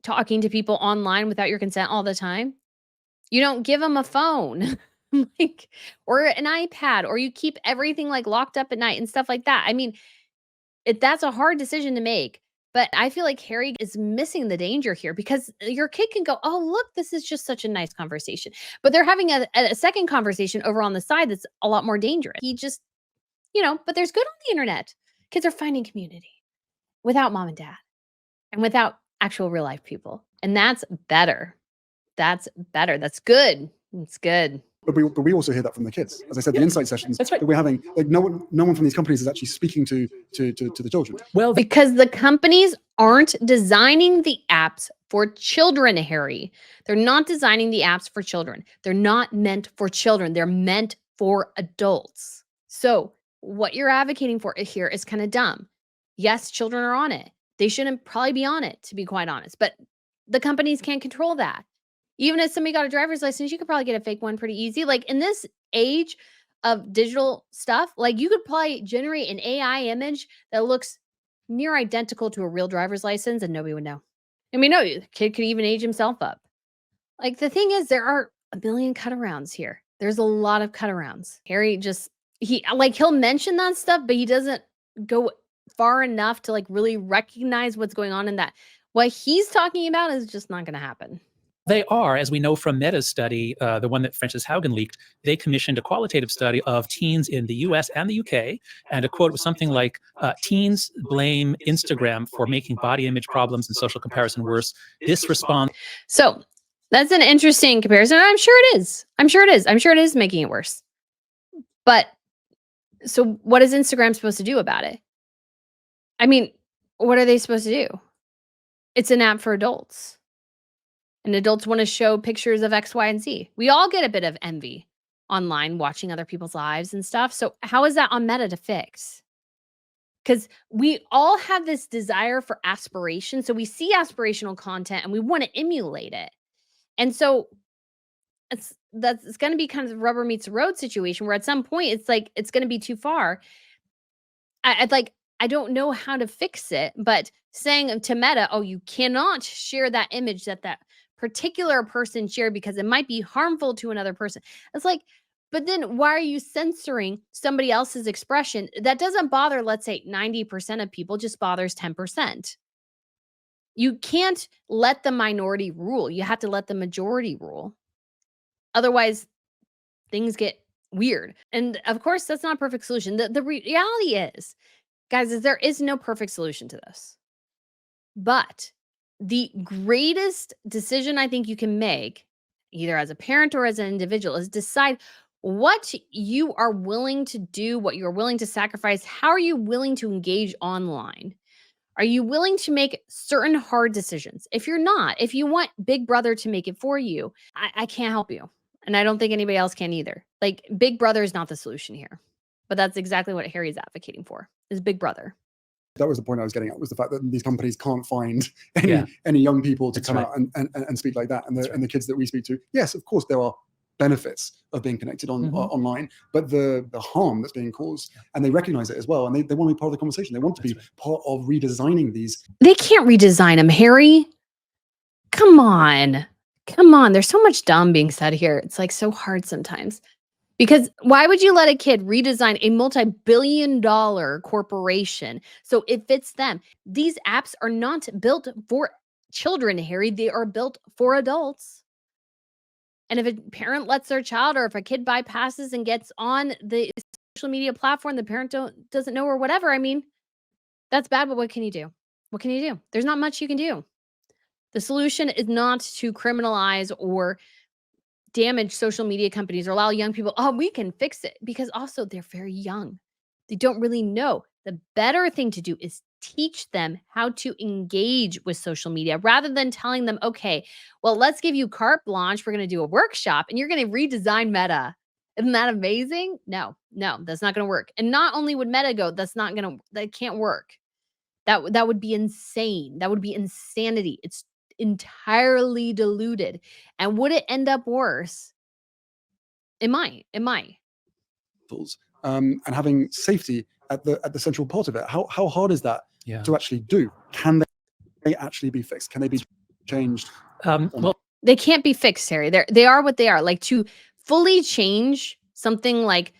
talking to people online without your consent all the time? You don't give them a phone, like, or an iPad, or you keep everything like locked up at night and stuff like that. I mean, that's a hard decision to make, but I feel like Harry is missing the danger here because your kid can go, "Oh, look, this is just such a nice conversation." But they're having a second conversation over on the side that's a lot more dangerous. He just, but there's good on the internet. Kids are finding community without mom and dad and without actual real life people. And that's better. That's better. That's good. It's good. But we also hear that from the kids. As I said, the insight sessions That's right. that we're having, like no one from these companies is actually speaking to the children. Well, Because the companies aren't designing the apps for children, Harry. They're not designing the apps for children. They're not meant for children. They're meant for adults. So what you're advocating for here is kind of dumb. Yes, children are on it. They shouldn't probably be on it, to be quite honest. But the companies can't control that. Even if somebody got a driver's license, you could probably get a fake one pretty easy. Like in this age of digital stuff, like you could probably generate an AI image that looks near identical to a real driver's license and nobody would know. I mean, no, the kid could even age himself up. Like the thing is, there are a billion cut-arounds here. There's a lot of cut-arounds. Harry he'll mention that stuff, but he doesn't go far enough to like really recognize what's going on in that. What he's talking about is just not going to happen. they are, as we know from Meta's study, the one that Frances Haugen leaked, they commissioned a qualitative study of teens in the US and the UK. And a quote was something like, teens blame Instagram for making body image problems and social comparison worse. This response. So that's an interesting comparison. I'm sure it is. I'm sure it is making it worse. But so what is Instagram supposed to do about it? I mean, what are they supposed to do? It's an app for adults. And adults want to show pictures of X, Y, and Z. We all get a bit of envy online watching other people's lives and stuff. So how is that on Meta to fix? Because we all have this desire for aspiration. So we see aspirational content and we want to emulate it. And so it's going to be kind of the rubber meets the road situation where at some point it's like it's going to be too far. I don't know how to fix it, but saying to Meta, oh, you cannot share that image that particular person shared because it might be harmful to another person. It's like, but then why are you censoring somebody else's expression? That doesn't bother, let's say 90% of people, just bothers 10%. You can't let the minority rule. You have to let the majority rule. Otherwise, things get weird. And of course, that's not a perfect solution. The reality is, guys, there is no perfect solution to this. But the greatest decision I think you can make, either as a parent or as an individual, is decide what you are willing to do, what you're willing to sacrifice. How are you willing to engage online? Are you willing to make certain hard decisions? If you're not, if you want Big Brother to make it for you, I can't help you. And I don't think anybody else can either. Like, Big Brother is not the solution here. But that's exactly what Harry's advocating for, is Big Brother. That was the point I was getting at, was the fact that these companies can't find any young people to come out and speak like that. And the kids that we speak to, yes, of course, there are benefits of being connected online, but the harm that's being caused, and they recognize it as well, and they want to be part of the conversation. They want to be part of redesigning these. They can't redesign them, Harry. Come on. There's so much dumb being said here. It's like so hard sometimes. Because why would you let a kid redesign a multi-billion-dollar corporation so it fits them? These apps are not built for children, Harry. They are built for adults. And if a parent lets their child, or if a kid bypasses and gets on the social media platform, the parent doesn't know or whatever, I mean, that's bad, but what can you do? What can you do? There's not much you can do. The solution is not to criminalize or damage social media companies or allow young people, oh, we can fix it, because also they're very young. They don't really know. The better thing to do is teach them how to engage with social media rather than telling them, okay, well, let's give you carte blanche. We're going to do a workshop and you're going to redesign Meta. Isn't that amazing? No, that's not going to work. And not only would Meta go, that can't work. That would be insane. That would be insanity. It's entirely deluded. And would it end up worse? It might. It might. And having safety at the central part of it. How hard is that to actually do? Can they actually be fixed? Can they be changed? Well, they can't be fixed, Harry. They are what they are. Like, to fully change something like,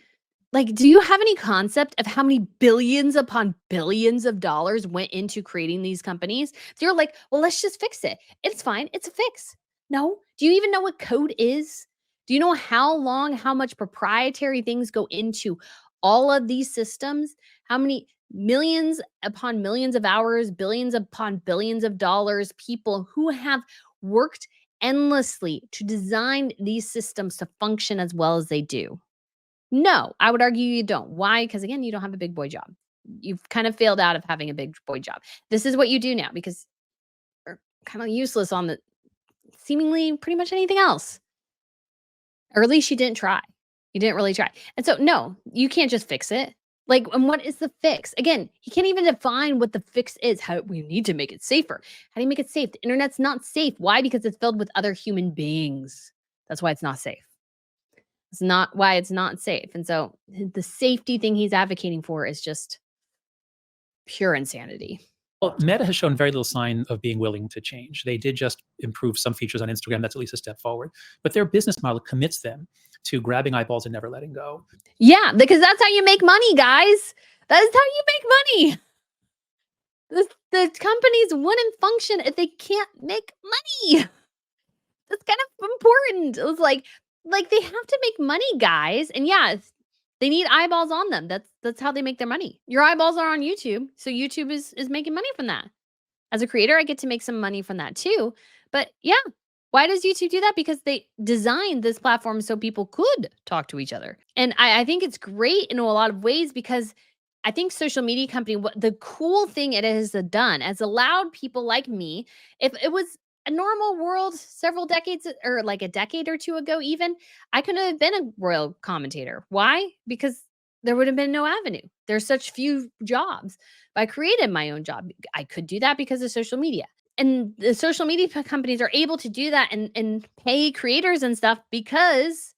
do you have any concept of how many billions upon billions of dollars went into creating these companies? You're like, well, let's just fix it. It's fine. It's a fix. No. Do you even know what code is? Do you know how much proprietary things go into all of these systems? How many millions upon millions of hours, billions upon billions of dollars, people who have worked endlessly to design these systems to function as well as they do? No, I would argue you don't. Why? Because again, you don't have a big boy job. You've kind of failed out of having a big boy job. This is what you do now because you're kind of useless on the seemingly pretty much anything else. Or at least you didn't try. You didn't really try. And so, no, you can't just fix it. Like, and what is the fix? Again, he can't even define what the fix is. How we need to make it safer. How do you make it safe? The internet's not safe. Why? Because it's filled with other human beings. That's why it's not safe. It's not why it's not safe. And so the safety thing he's advocating for is just pure insanity. Well, Meta has shown very little sign of being willing to change. They did just improve some features on Instagram. That's at least a step forward. But their business model commits them to grabbing eyeballs and never letting go. Yeah, because that's how you make money, guys. That is how you make money. The companies wouldn't function if they can't make money. That's kind of important. It was like they have to make money, guys. And yeah, they need eyeballs on them. That's how they make their money. Your eyeballs are on YouTube, so YouTube is making money from that. As a creator, I get to make some money from that too. But yeah, why does YouTube do that? Because they designed this platform so people could talk to each other. And I think it's great in a lot of ways because I think social media company, what the cool thing it has done has allowed people like me, if it was a normal world several decades or like a decade or two ago, even, I couldn't have been a royal commentator. Why? Because there would have been no avenue. There's such few jobs. I created my own job. I could do that because of social media. And the social media companies are able to do that and pay creators and stuff because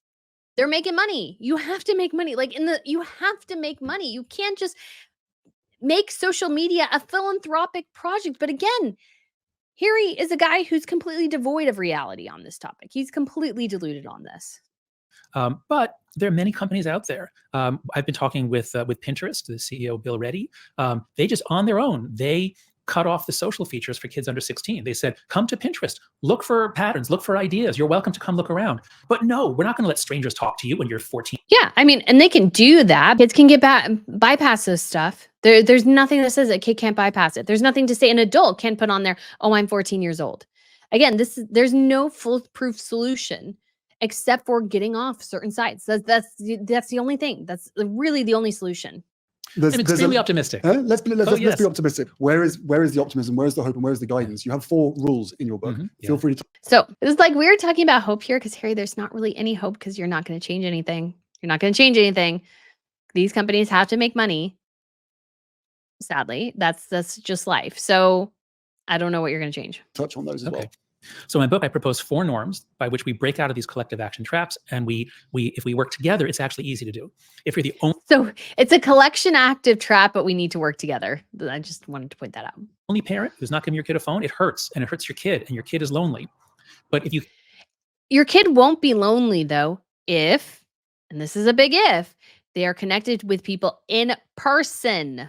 they're making money. You have to make money. You have to make money. You can't just make social media a philanthropic project. But again, Harry is a guy who's completely devoid of reality on this topic. He's completely deluded on this. But there are many companies out there. I've been talking with Pinterest, the CEO, Bill Reddy. They just on their own, they cut off the social features for kids under 16. They said, come to Pinterest, look for patterns, look for ideas. You're welcome to come look around. But no, we're not going to let strangers talk to you when you're 14. Yeah, I mean, and they can do that. Kids can bypass this stuff. There's nothing that says a kid can't bypass it. There's nothing to say an adult can't put on there, oh, I'm 14 years old. Again, there's no foolproof solution except for getting off certain sites. That's the only thing. That's really the only solution. I'm extremely optimistic. Let's be optimistic. Where is the optimism? Where is the hope? And where is the guidance? You have 4 rules in your book. Feel free to. So it's like we were talking about hope here because, Harry, there's not really any hope because you're not going to change anything. You're not going to change anything. These companies have to make money. Sadly, that's just life. So I don't know what you're going to change. Touch on those as well. So in my book, I propose 4 norms by which we break out of these collective action traps. And if we work together, it's actually easy to do. If you're the only So it's a collection active trap, but we need to work together. I just wanted to point that out. Only parent who's not giving your kid a phone, it hurts. And it hurts your kid. And your kid is lonely. But your kid won't be lonely, though, if, and this is a big if, they are connected with people in person.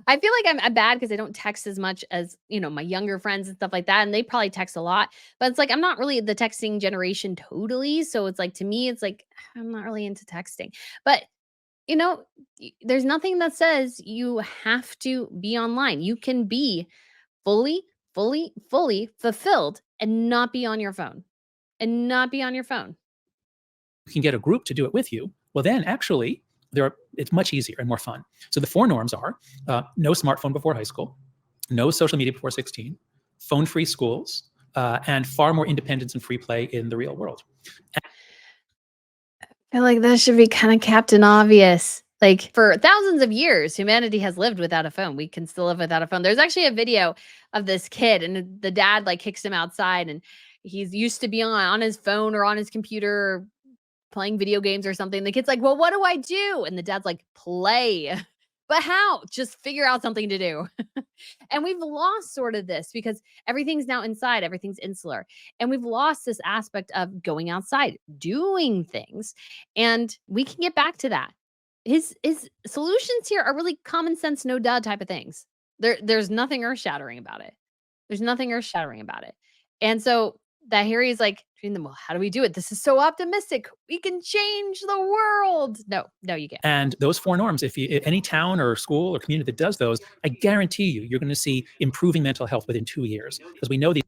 I feel like I'm bad because I don't text as much as, my younger friends and stuff like that. And they probably text a lot, but it's like, I'm not really the texting generation totally. So it's like, to me, it's like, I'm not really into texting, but there's nothing that says you have to be online. You can be fully fulfilled and not be on your phone You can get a group to do it with you. Well, then actually, it's much easier and more fun. So the 4 norms are no smartphone before high school, no social media before 16, phone-free schools, and far more independence and free play in the real world. I feel like that should be kind of Captain Obvious. Like, for thousands of years, humanity has lived without a phone. We can still live without a phone. There's actually a video of this kid, and the dad kicks him outside, and he's used to be on his phone or on his computer playing video games or something. The kid's like, "Well, what do I do?" And the dad's like, "Play." But how? Just figure out something to do. And we've lost sort of this because everything's now inside, everything's insular. And we've lost this aspect of going outside, doing things. And we can get back to that. His solutions here are really common sense, no duh type of things. There's nothing earth-shattering about it. There's nothing earth-shattering about it. And so that Harry's like treating them, well, how do we do it? This is so optimistic. We can change the world. No, you can't. And those 4 norms, if any town or school or community that does those, I guarantee you're going to see improving mental health within 2 years, because we know these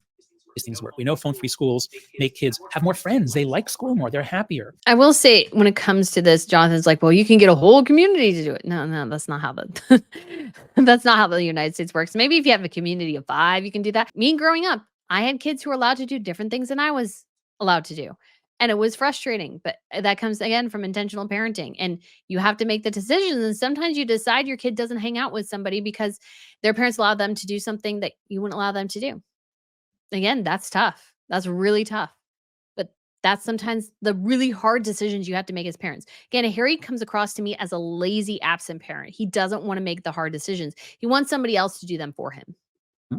things work. We know phone-free schools make kids have more friends. They like school more. They're happier. I will say, when it comes to this, Jonathan's like, well, you can get a whole community to do it. No, that's not how that's not how the United States works. Maybe if you have a community of 5, you can do that. Me growing up, I had kids who were allowed to do different things than I was allowed to do. And it was frustrating, but that comes again from intentional parenting. And you have to make the decisions. And sometimes you decide your kid doesn't hang out with somebody because their parents allowed them to do something that you wouldn't allow them to do. Again, that's tough. That's really tough. But that's sometimes the really hard decisions you have to make as parents. Again, Harry comes across to me as a lazy, absent parent. He doesn't want to make the hard decisions. He wants somebody else to do them for him.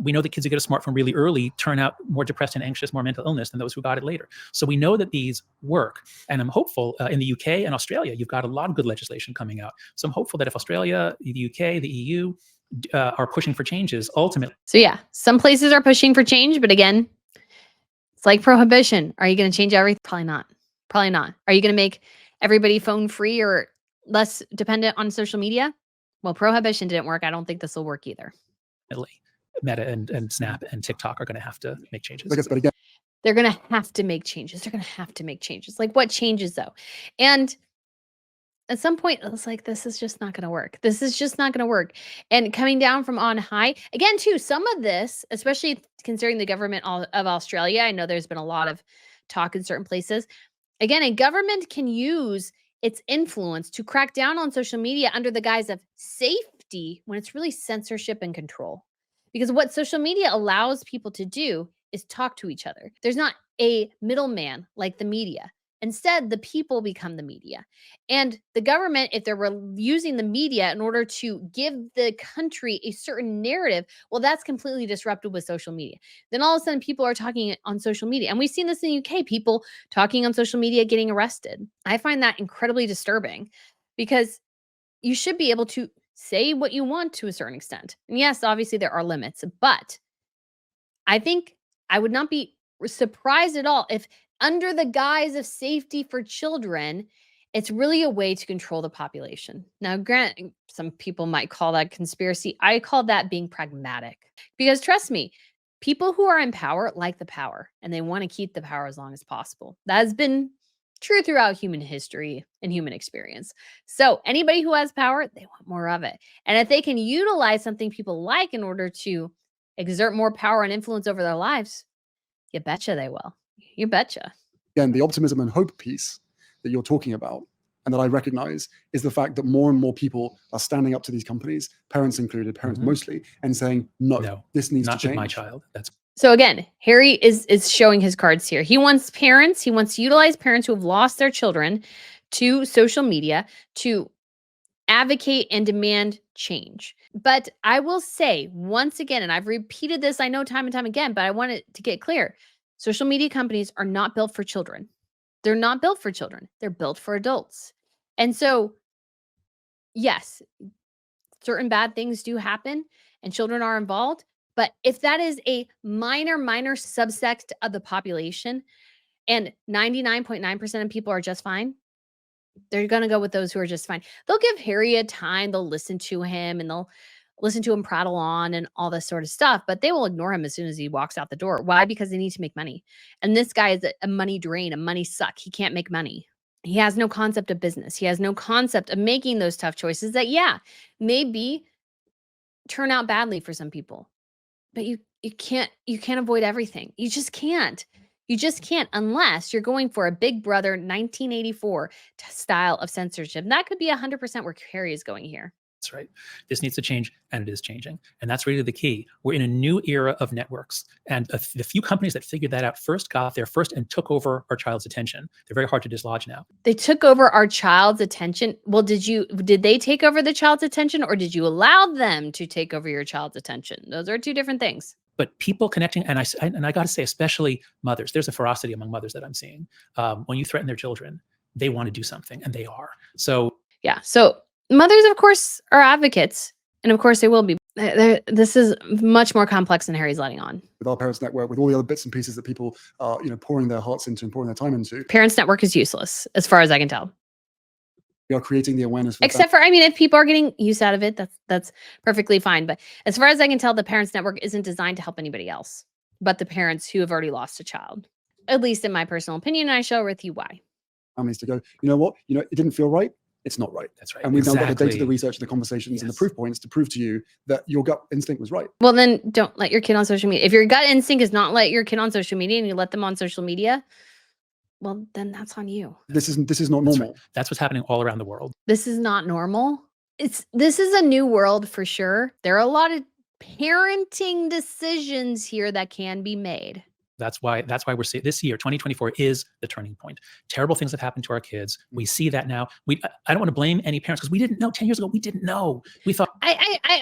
We know that kids who get a smartphone really early turn out more depressed and anxious, more mental illness than those who got it later. So we know that these work. And I'm hopeful in the UK and Australia, you've got a lot of good legislation coming out. So I'm hopeful that if Australia, the UK, the EU are pushing for changes, ultimately. So yeah, some places are pushing for change, but again, it's like prohibition. Are you going to change everything? Probably not. Probably not. Are you going to make everybody phone free or less dependent on social media? Well, prohibition didn't work. I don't think this will work either. Meta and Snap and TikTok are going to have to make changes. But again, they're going to have to make changes. They're going to have to make changes. Like, what changes though? And at some point, it's like, this is just not going to work. This is just not going to work. And coming down from on high, again, too, some of this, especially considering the government of Australia, I know there's been a lot of talk in certain places. Again, a government can use its influence to crack down on social media under the guise of safety when it's really censorship and control. Because what social media allows people to do is talk to each other. There's not a middleman like the media. Instead, the people become the media. And the government, if they're using the media in order to give the country a certain narrative, well, that's completely disrupted with social media. Then all of a sudden, people are talking on social media. And we've seen this in the UK, people talking on social media getting arrested. I find that incredibly disturbing because you should be able to say what you want to a certain extent. And yes, obviously there are limits, but I think I would not be surprised at all if under the guise of safety for children, it's really a way to control the population. Now, granted, some people might call that conspiracy. I call that being pragmatic because trust me, people who are in power like the power and they want to keep the power as long as possible. That has been true throughout human history and human experience. So anybody who has power, they want more of it. And if they can utilize something people like in order to exert more power and influence over their lives, you betcha they will. You betcha. Again, the optimism and hope piece that you're talking about and that I recognize is the fact that more and more people are standing up to these companies, parents included, parents mostly, and saying, no, this needs to change. Not my child. So again, Harry is showing his cards here. He wants to utilize parents who have lost their children to social media to advocate and demand change. But I will say once again, and I've repeated this, I know time and time again, but I want it to get clear. Social media companies are not built for children. They're not built for children. They're built for adults. And so, yes, certain bad things do happen and children are involved. But if that is a minor subsect of the population and 99.9% of people are just fine, they're going to go with those who are just fine. They'll give Harry a time. They'll listen to him and they'll listen to him prattle on and all this sort of stuff, but they will ignore him as soon as he walks out the door. Why? Because they need to make money. And this guy is a money drain, a money suck. He can't make money. He has no concept of business. He has no concept of making those tough choices that, yeah, maybe turn out badly for some people. But you can't avoid everything. You just can't. You just can't unless you're going for a Big Brother 1984 style of censorship. And that could be 100% where Harry is going here. That's right. This needs to change, and it is changing. And that's really the key. We're in a new era of networks. And the few companies that figured that out first got there first and took over our child's attention. They're very hard to dislodge now. They took over our child's attention. Well, did they take over the child's attention, or did you allow them to take over your child's attention? Those are two different things. But people connecting, and I got to say, especially mothers, there's a ferocity among mothers that I'm seeing. When you threaten their children, they want to do something, and they are. So yeah. So mothers, of course, are advocates, and of course they will be. This is much more complex than Harry's letting on. With our Parents Network, with all the other bits and pieces that people are, pouring their hearts into and pouring their time into. Parents Network is useless, as far as I can tell. We are creating the awareness. Except for, I mean, if people are getting use out of it, that's perfectly fine. But as far as I can tell, the Parents Network isn't designed to help anybody else but the parents who have already lost a child. At least in my personal opinion, and I share with you why. Families to go, you know what? It didn't feel right. It's not right. That's right. And we've now got the data, the research, the conversations, and the proof points to prove to you that your gut instinct was right. Well, then don't let your kid on social media. If your gut instinct is not let your kid on social media and you let them on social media, well, then that's on you. This is not normal. That's right. That's what's happening all around the world. This is not normal. This is a new world for sure. There are a lot of parenting decisions here that can be made. That's why we're seeing this year, 2024, is the turning point. Terrible things have happened to our kids. We see that now. I don't want to blame any parents because we didn't know 10 years ago. We didn't know. We thought.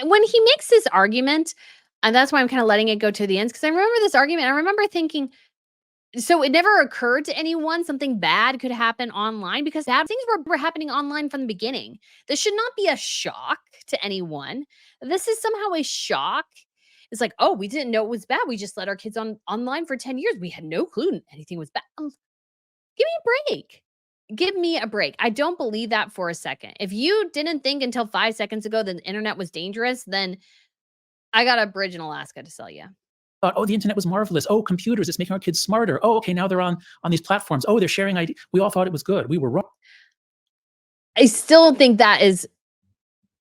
When he makes this argument, and that's why I'm kind of letting it go to the end, because I remember this argument. I remember thinking, so it never occurred to anyone something bad could happen online, because bad things were happening online from the beginning. This should not be a shock to anyone. This is somehow a shock. It's like, oh, we didn't know it was bad. We just let our kids online for 10 years. We had no clue anything was bad. Give me a break. Give me a break. I don't believe that for a second. If you didn't think until 5 seconds ago that the internet was dangerous, then I got a bridge in Alaska to sell you. Oh, the internet was marvelous. Oh, computers, it's making our kids smarter. Oh, okay, now they're on these platforms. Oh, they're sharing ideas. We all thought it was good. We were wrong. I still think that is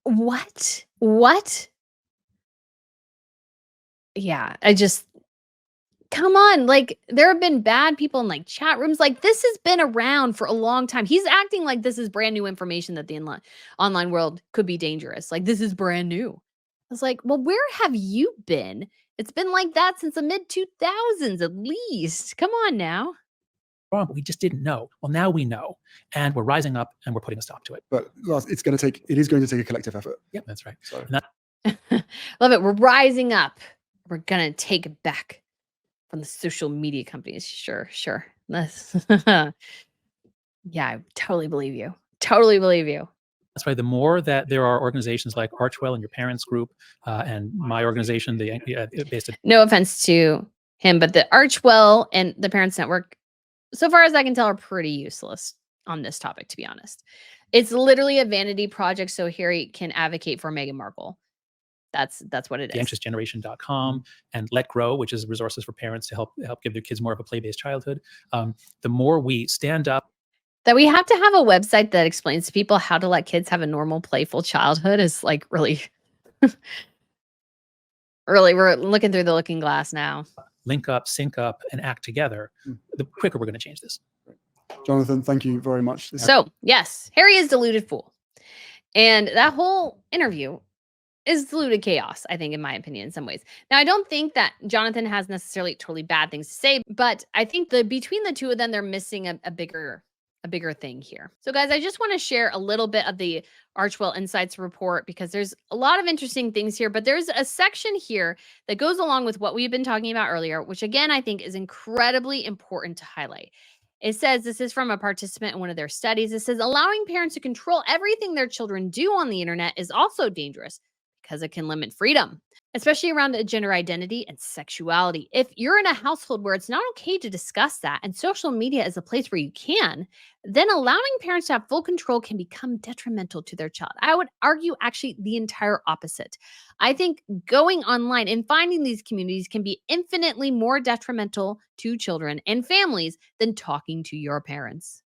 what? Yeah, come on. Like, there have been bad people in like chat rooms. Like, this has been around for a long time. He's acting like this is brand new information that the online world could be dangerous. Like, this is brand new. I was like, well, where have you been? It's been like that since the mid 2000s at least. Come on now. Wrong, but we just didn't know. Well, now we know, and we're rising up and we're putting a stop to it. But it is going to take a collective effort. Yep, that's right. So. Love it. We're rising up. We're going to take it back from the social media companies. Sure. Yeah, I totally believe you. That's why the more that there are organizations like Archwell and your parents group and my organization, no offense to him, but the Archwell and the Parents Network, so far as I can tell, are pretty useless on this topic, to be honest. It's literally a vanity project so Harry can advocate for Meghan Markle. That's what it is. TheAnxiousGeneration.com and Let Grow, which is resources for parents to help give their kids more of a play-based childhood. The more we stand up. That we have to have a website that explains to people how to let kids have a normal, playful childhood is like really, really, we're looking through the looking glass now. Link up, sync up, and act together. The quicker we're going to change this. Jonathan, thank you very much. So, yes, Harry is deluded fool. And that whole interview is deluded chaos, I think, in my opinion, in some ways. Now, I don't think that Jonathan has necessarily totally bad things to say, but I think between the two of them, they're missing a bigger thing here. So guys, I just want to share a little bit of the Archwell Insights report because there's a lot of interesting things here, but there's a section here that goes along with what we've been talking about earlier, which again, I think is incredibly important to highlight. It says, this is from a participant in one of their studies. It says, allowing parents to control everything their children do on the internet is also dangerous because it can limit freedom, especially around gender identity and sexuality. If you're in a household where it's not okay to discuss that and social media is a place where you can, then allowing parents to have full control can become detrimental to their child. I would argue actually the entire opposite. I think going online and finding these communities can be infinitely more detrimental to children and families than talking to your parents.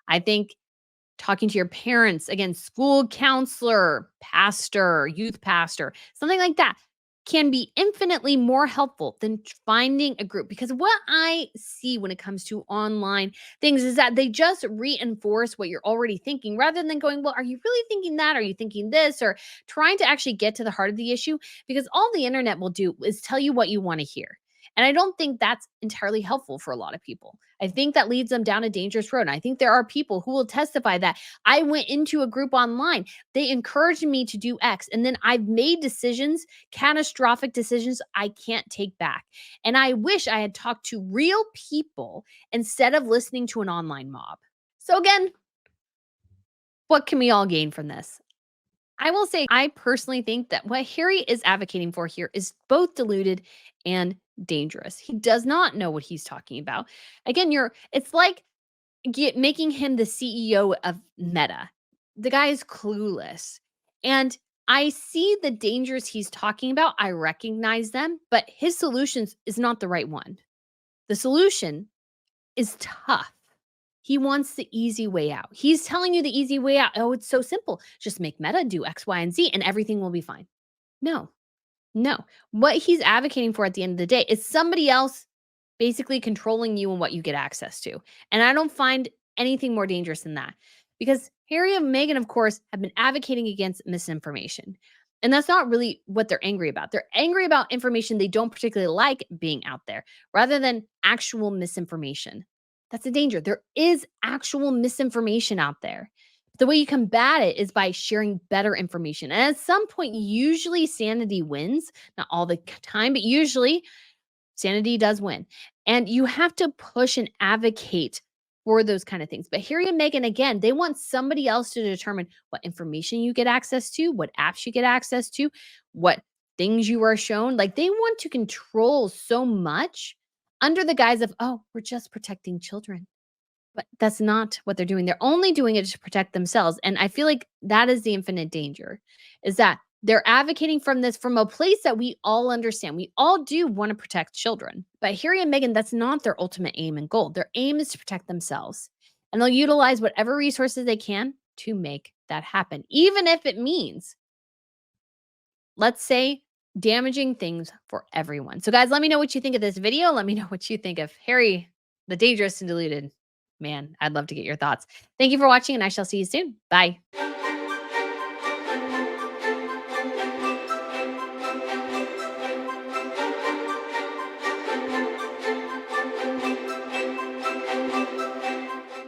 I think talking to your parents, again, school counselor, pastor, youth pastor, something like that, can be infinitely more helpful than finding a group. Because what I see when it comes to online things is that they just reinforce what you're already thinking rather than going, well, are you really thinking that? Are you thinking this? Or trying to actually get to the heart of the issue, because all the internet will do is tell you what you want to hear. And I don't think that's entirely helpful for a lot of people. I think that leads them down a dangerous road. And I think there are people who will testify that I went into a group online. They encouraged me to do X. And then I've made decisions, catastrophic decisions I can't take back. And I wish I had talked to real people instead of listening to an online mob. So, again, what can we all gain from this? I will say, I personally think that what Harry is advocating for here is both deluded and dangerous. He does not know what he's talking about. Again, it's like making him the CEO of Meta. The guy is clueless. And I see the dangers he's talking about. I recognize them, but his solutions is not the right one. The solution is tough. He wants the easy way out. He's telling you the easy way out. Oh, it's so simple. Just make Meta do X, Y, and Z and everything will be fine. No, no. What he's advocating for at the end of the day is somebody else basically controlling you and what you get access to. And I don't find anything more dangerous than that, because Harry and Meghan, of course, have been advocating against misinformation. And that's not really what they're angry about. They're angry about information they don't particularly like being out there rather than actual misinformation. That's a danger. There is actual misinformation out there. The way you combat it is by sharing better information. And at some point, usually sanity wins. Not all the time, but usually sanity does win. And you have to push and advocate for those kind of things. But Harry and Meghan, again, they want somebody else to determine what information you get access to, what apps you get access to, what things you are shown. Like, they want to control so much under the guise of, oh, we're just protecting children. But that's not what they're doing. They're only doing it to protect themselves. And I feel like that is the infinite danger, is that they're advocating from a place that we all understand. We all do want to protect children. But Harry and Meghan, that's not their ultimate aim and goal. Their aim is to protect themselves. And they'll utilize whatever resources they can to make that happen, even if it means, let's say, damaging things for everyone. So guys, let me know what you think of this video. Let me know what you think of Harry, the dangerous and deluded man. I'd love to get your thoughts. Thank you for watching, and I shall see you soon. Bye.